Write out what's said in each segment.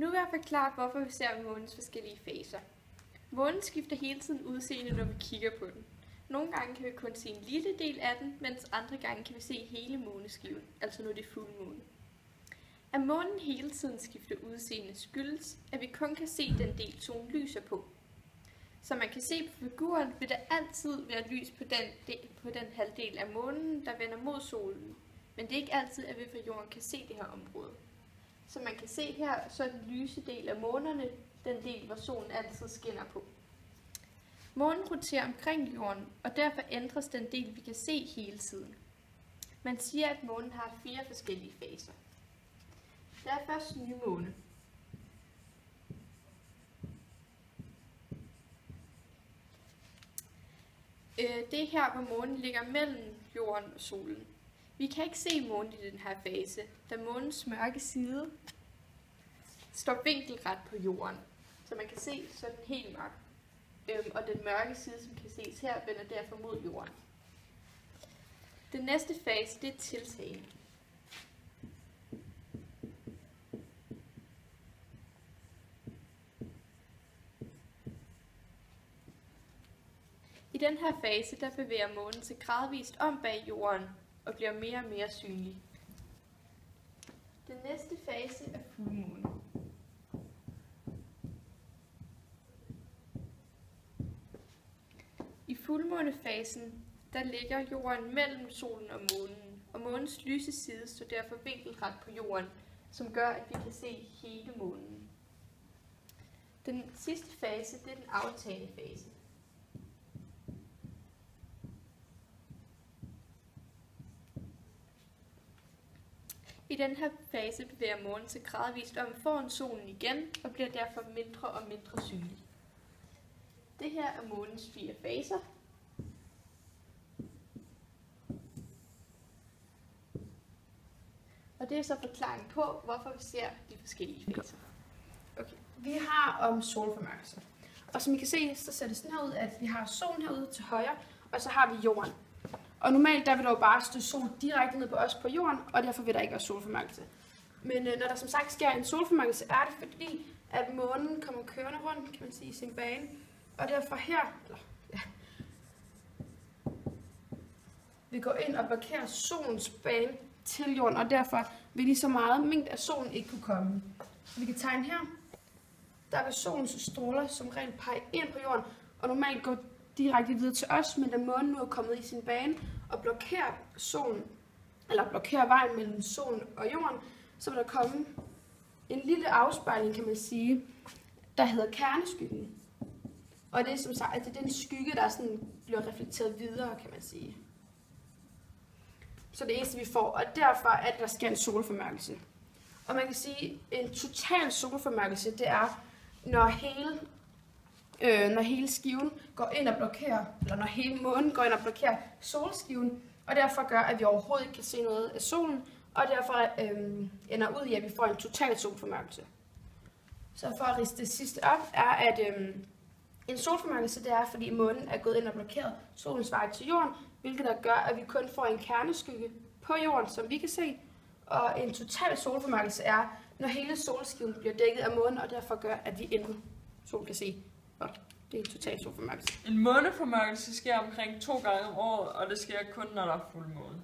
Nu vil jeg forklare, hvorfor vi ser månens forskellige faser. Månen skifter hele tiden udseende, når vi kigger på den. Nogle gange kan vi kun se en lille del af den, mens andre gange kan vi se hele måneskiven, altså når det er fuldmåne. At månen hele tiden skifter udseende skyldes, at vi kun kan se den del, solen lyser på. Som man kan se på figuren, vil der altid være lys på den halvdel af månen, der vender mod solen. Men det er ikke altid, at vi fra jorden kan se det her område. Som man kan se her, så er den lyse del af månerne den del, hvor solen altid skinner på. Månen roterer omkring jorden, og derfor ændres den del, vi kan se hele tiden. Man siger, at månen har 4 forskellige faser. Der er først nymåne. Det er her, hvor månen ligger mellem jorden og solen. Vi kan ikke se månen i den her fase, da månens mørke side står vinkelret på jorden. Så man kan se, så er den helt mørk. Og den mørke side, som kan ses her, vender derfor mod jorden. Den næste fase, det er tiltagende. I den her fase, der bevæger månen sig gradvist om bag jorden og bliver mere og mere synlig. Den næste fase er fuldmåne. I fuldmånefasen, der ligger jorden mellem solen og månen, og månens lyse side står derfor vinkelret på jorden, som gør, at vi kan se hele månen. Den sidste fase, det er den aftagende fase. I den her fase bevæger månen sig gradvist om foran solen igen og bliver derfor mindre og mindre synlig. Det her er månens 4 faser. Og det er så forklaringen på, hvorfor vi ser de forskellige faser. Okay. Vi har om solformørkelse. Og som I kan se, så ser det sådan her ud, at vi har solen herude til højre, og så har vi jorden. Og normalt der vil der jo bare stå sol direkte ned på os på jorden, og derfor vil der ikke være solformørkelse. Men når der som sagt sker en solformørkelse, er det fordi, at månen kommer kørende rundt, kan man sige, i sin bane. Og derfor vi går ind og blokerer solens bane til jorden, og derfor vil lige så meget mængde af solen ikke kunne komme. Vi kan tegne her. Der vil solens stråler som regel pege ind på jorden, og normalt går direkte videre til os, men da månen nu er kommet i sin bane og blokerer solen, eller blokerer vejen mellem solen og jorden, så vil der komme en lille afspejling, kan man sige, der hedder kerneskyggen. Og det er som sagt, at det er den skygge, der sådan bliver reflekteret videre, kan man sige. Så det eneste, vi får, og derfor at der sker en solformørkelse. Og man kan sige, at en total solformørkelse, det er, når hele skiven går ind og blokerer, eller når hele månen går ind og blokerer solskiven, og derfor gør, at vi overhovedet ikke kan se noget af solen, og derfor ender ud i, at vi får en total solformørkelse. Så for at riste det sidste op, er, at en solformørkelse, det er, fordi månen er gået ind og blokeret solens vej til jorden, hvilket der gør, at vi kun får en kerneskygge på jorden, som vi kan se, og en total solformørkelse er, når hele solskiven bliver dækket af månen, og derfor gør, at vi enten sol kan se. Og det er en total solformørkelse. En måneformørkelse sker omkring 2 gange om året, og det sker kun, når der er fuldmåne.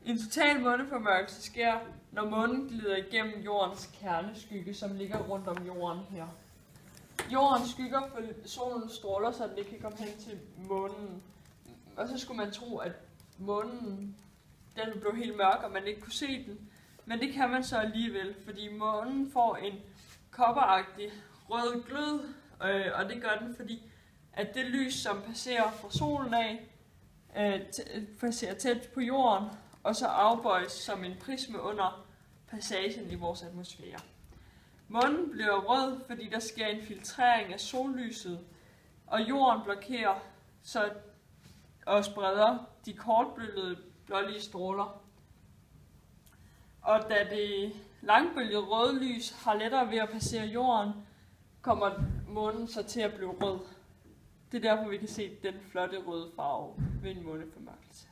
En total måneformørkelse sker, når månen glider igennem jordens kerneskygge, som ligger rundt om jorden her. Jorden skygger for solens stråler, så den ikke kan komme hen til månen. Og så skulle man tro, at månen den blev helt mørk, og man ikke kunne se den. Men det kan man så alligevel, fordi månen får en kopperagtig rød glød, og det gør den, fordi at det lys, som passerer fra solen af, passerer tæt på jorden, og så afbøjes som en prisme under passagen i vores atmosfære. Månen bliver rød, fordi der sker en filtrering af sollyset, og jorden blokerer og spreder de kortbølgede blålige stråler. Og da det langbølgede røde lys har lettere ved at passere jorden, kommer månen så til at blive rød. Det er derfor, vi kan se den flotte røde farve ved en måneformørkelse.